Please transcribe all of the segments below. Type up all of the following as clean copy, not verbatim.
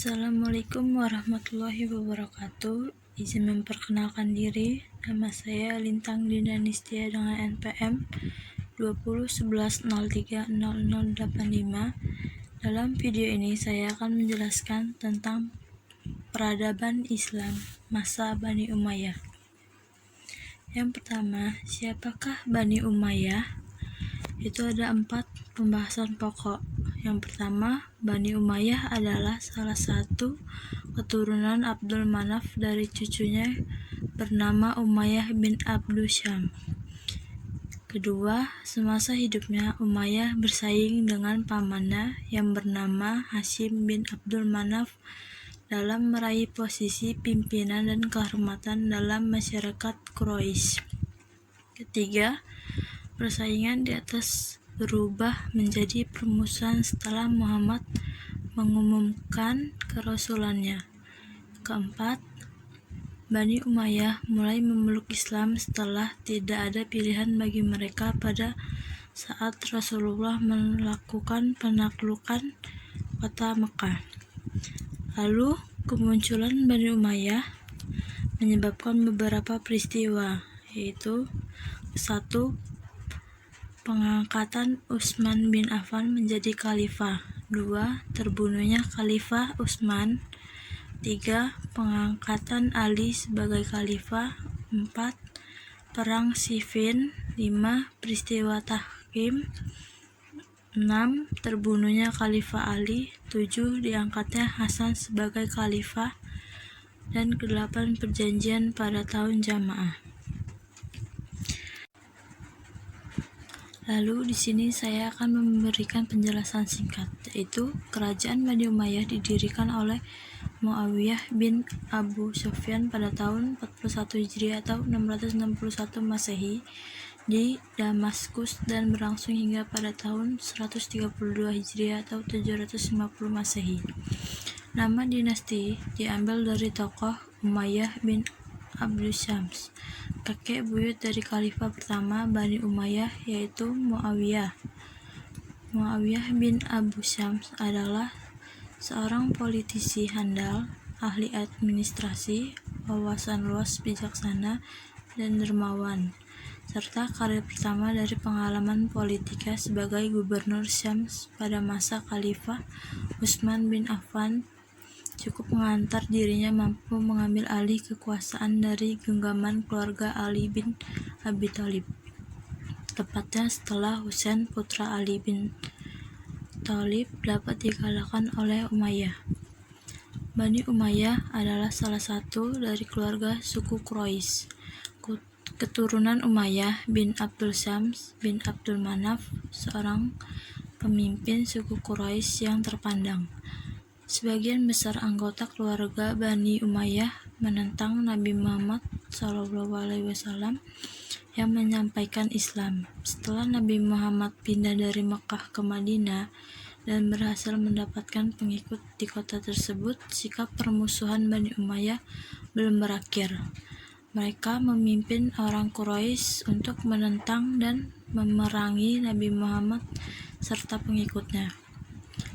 Assalamualaikum warahmatullahi wabarakatuh. Izin memperkenalkan diri, nama saya Lintang Dinda Nistia dengan NPM 2011030085. Dalam video ini saya akan menjelaskan tentang peradaban Islam masa Bani Umayyah. Yang pertama, siapakah Bani Umayyah? Itu ada 4 pembahasan pokok. Yang pertama, Bani Umayyah adalah salah satu keturunan Abdul Manaf dari cucunya bernama Umayyah bin Abdu Syams. Kedua, semasa hidupnya Umayyah bersaing dengan pamannya yang bernama Hashim bin Abdul Manaf dalam meraih posisi pimpinan dan kehormatan dalam masyarakat Quraisy. Ketiga, persaingan di atas berubah menjadi permusuhan setelah Muhammad mengumumkan kerasulannya. Keempat, Bani Umayyah mulai memeluk Islam setelah tidak ada pilihan bagi mereka pada saat Rasulullah melakukan penaklukan kota Mekah. Lalu, kemunculan Bani Umayyah menyebabkan beberapa peristiwa, yaitu 1. Pengangkatan Utsman bin Affan menjadi khalifah. 2. Terbunuhnya Khalifah Utsman. 3. Pengangkatan Ali sebagai khalifah. 4. Perang Siffin. 5. Peristiwa Tahkim. 6. Terbunuhnya Khalifah Ali. 7. Diangkatnya Hasan sebagai khalifah. Dan 8. Perjanjian pada tahun Jamaah. Lalu di sini saya akan memberikan penjelasan singkat, yaitu kerajaan Bani Umayyah didirikan oleh Muawiyah bin Abu Sufyan pada tahun 41 Hijriah atau 661 Masehi di Damaskus dan berlangsung hingga pada tahun 132 Hijriah atau 750 Masehi. Nama dinasti diambil dari tokoh Umayyah bin Abdu Syams, kakek buyut dari khalifah pertama Bani Umayyah, yaitu Muawiyah. Muawiyah bin Abu Syams adalah seorang politisi handal, ahli administrasi, wawasan luas, bijaksana, dan dermawan, serta karir pertama dari pengalaman politika sebagai gubernur Syams pada masa Khalifah Utsman bin Affan cukup mengantar dirinya mampu mengambil alih kekuasaan dari genggaman keluarga Ali bin Abi Thalib, tepatnya setelah Husain putra Ali bin Thalib dapat dikalahkan oleh Umayyah. Bani Umayyah adalah salah satu dari keluarga suku Quraisy. Keturunan Umayyah bin Abdul Syams bin Abdul Manaf, seorang pemimpin suku Quraisy yang terpandang. Sebagian besar anggota keluarga Bani Umayyah menentang Nabi Muhammad SAW yang menyampaikan Islam. Setelah Nabi Muhammad pindah dari Mekah ke Madinah dan berhasil mendapatkan pengikut di kota tersebut, sikap permusuhan Bani Umayyah belum berakhir. Mereka memimpin orang Quraisy untuk menentang dan memerangi Nabi Muhammad serta pengikutnya.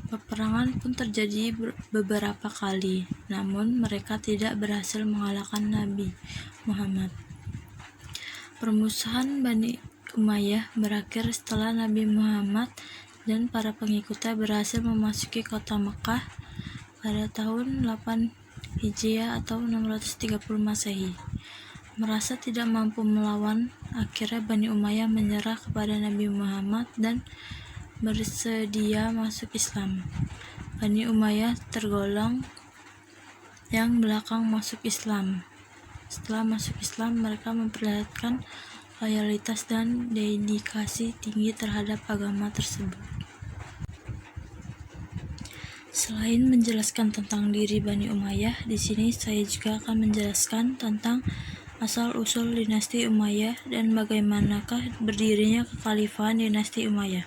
Peperangan pun terjadi beberapa kali, namun mereka tidak berhasil mengalahkan Nabi Muhammad. Permusuhan Bani Umayyah berakhir setelah Nabi Muhammad dan para pengikutnya berhasil memasuki kota Mekah pada tahun 8 Hijriah atau 630 Masehi. Merasa tidak mampu melawan, akhirnya Bani Umayyah menyerah kepada Nabi Muhammad dan bersedia masuk Islam. Bani Umayyah tergolong yang belakang masuk Islam. Setelah masuk Islam, mereka memperlihatkan loyalitas dan dedikasi tinggi terhadap agama tersebut. Selain menjelaskan tentang diri Bani Umayyah, di sini saya juga akan menjelaskan tentang asal-usul dinasti Umayyah dan bagaimanakah berdirinya kekhalifahan dinasti Umayyah.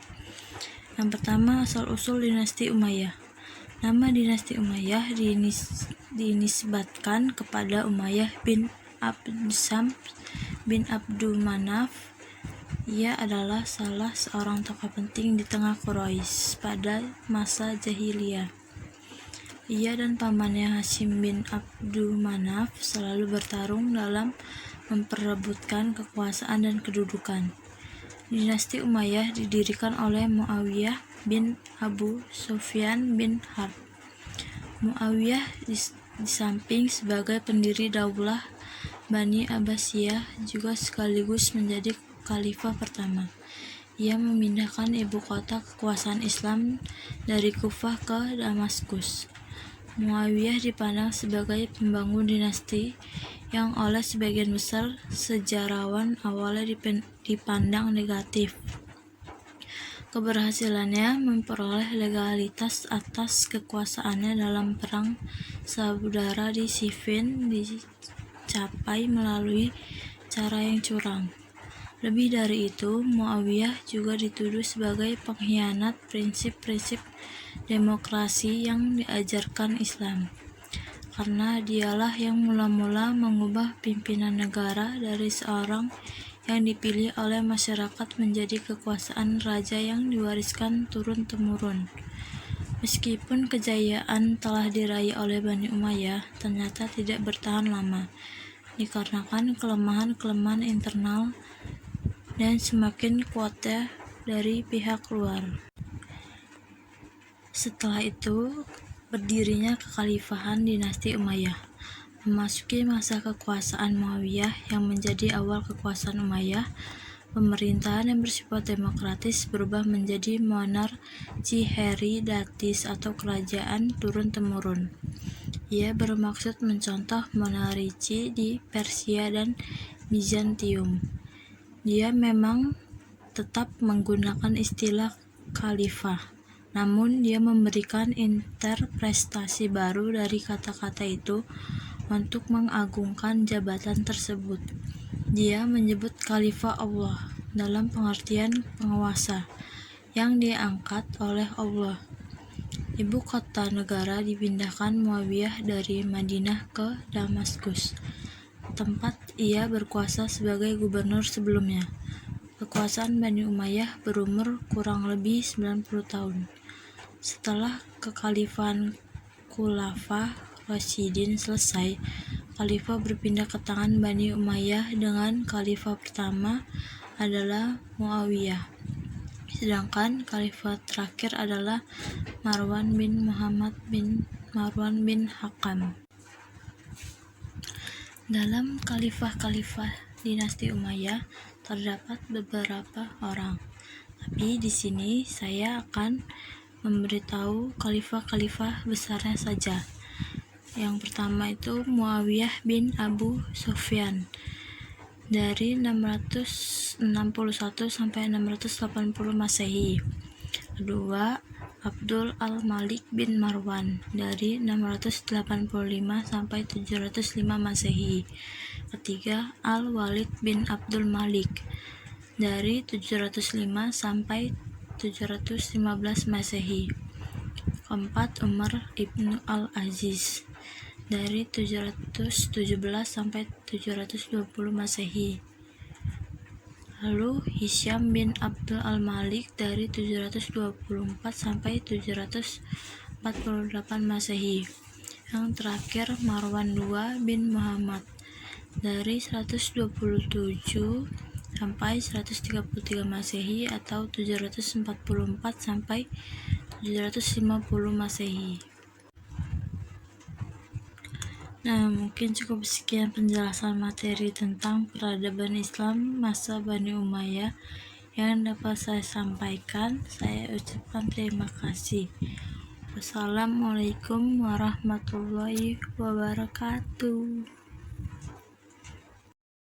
Yang pertama, asal-usul dinasti Umayyah. Nama dinasti Umayyah dinisbatkan kepada Umayyah bin Abd Syams bin Abdul Manaf. Ia adalah salah seorang tokoh penting di tengah Quraisy pada masa jahiliyah. Ia dan pamannya Hashim bin Abdul Manaf selalu bertarung dalam memperebutkan kekuasaan dan kedudukan. Dinasti Umayyah didirikan oleh Muawiyah bin Abu Sufyan bin Harb. Muawiyah di samping sebagai pendiri Daulah Bani Abbasiyah juga sekaligus menjadi khalifah pertama. Ia memindahkan ibu kota kekuasaan Islam dari Kufah ke Damaskus. Muawiyah dipandang sebagai pembangun dinasti yang oleh sebagian besar sejarawan awalnya dipandang negatif. Keberhasilannya memperoleh legalitas atas kekuasaannya dalam perang saudara di Siffin dicapai melalui cara yang curang. Lebih dari itu, Muawiyah juga dituduh sebagai pengkhianat prinsip-prinsip demokrasi yang diajarkan Islam, karena dialah yang mula-mula mengubah pimpinan negara dari seorang yang dipilih oleh masyarakat menjadi kekuasaan raja yang diwariskan turun-temurun. Meskipun kejayaan telah diraih oleh Bani Umayyah, ternyata tidak bertahan lama, dikarenakan kelemahan-kelemahan internal dan semakin kuatnya dari pihak luar. Setelah itu, berdirinya kekhalifahan dinasti Umayyah, memasuki masa kekuasaan Muawiyah yang menjadi awal kekuasaan Umayyah. Pemerintahan yang bersifat demokratis berubah menjadi monarki heredatis atau kerajaan turun-temurun. Ia bermaksud mencontoh monarki di Persia dan Bizantium. Dia memang tetap menggunakan istilah khalifah, namun dia memberikan interpretasi baru dari kata-kata itu untuk mengagungkan jabatan tersebut. Dia menyebut khalifah Allah dalam pengertian penguasa yang diangkat oleh Allah. Ibu kota negara dipindahkan Muawiyah dari Madinah ke Damaskus, tempat ia berkuasa sebagai gubernur sebelumnya. Kekuasaan Bani Umayyah berumur kurang lebih 90 tahun. Setelah kekhalifahan Khulafa Rasyidin selesai, khalifah berpindah ke tangan Bani Umayyah dengan khalifah pertama adalah Muawiyah, sedangkan khalifah terakhir adalah Marwan bin Muhammad bin Marwan bin Hakam. Dalam khalifah-khalifah dinasti Umayyah terdapat beberapa orang, tapi di sini saya akan memberitahu khalifah-khalifah besarnya saja. Yang pertama itu Muawiyah bin Abu Sufyan dari 661 sampai 680 Masehi. Kedua, Abdul al-Malik bin Marwan dari 685 sampai 705 Masehi. Ketiga, Al-Walid bin Abdul Malik dari 705 sampai 715 Masehi. Keempat, Umar ibnu al-Aziz dari 717 sampai 720 Masehi. Lalu Hisyam bin Abdul al-Malik dari 724 sampai 748 Masehi. Yang terakhir Marwan II bin Muhammad dari 127 sampai 133 Masehi atau 744 sampai 750 Masehi. Nah, mungkin cukup sekian penjelasan materi tentang peradaban Islam masa Bani Umayyah yang dapat saya sampaikan. Saya ucapkan terima kasih. Wassalamualaikum warahmatullahi wabarakatuh.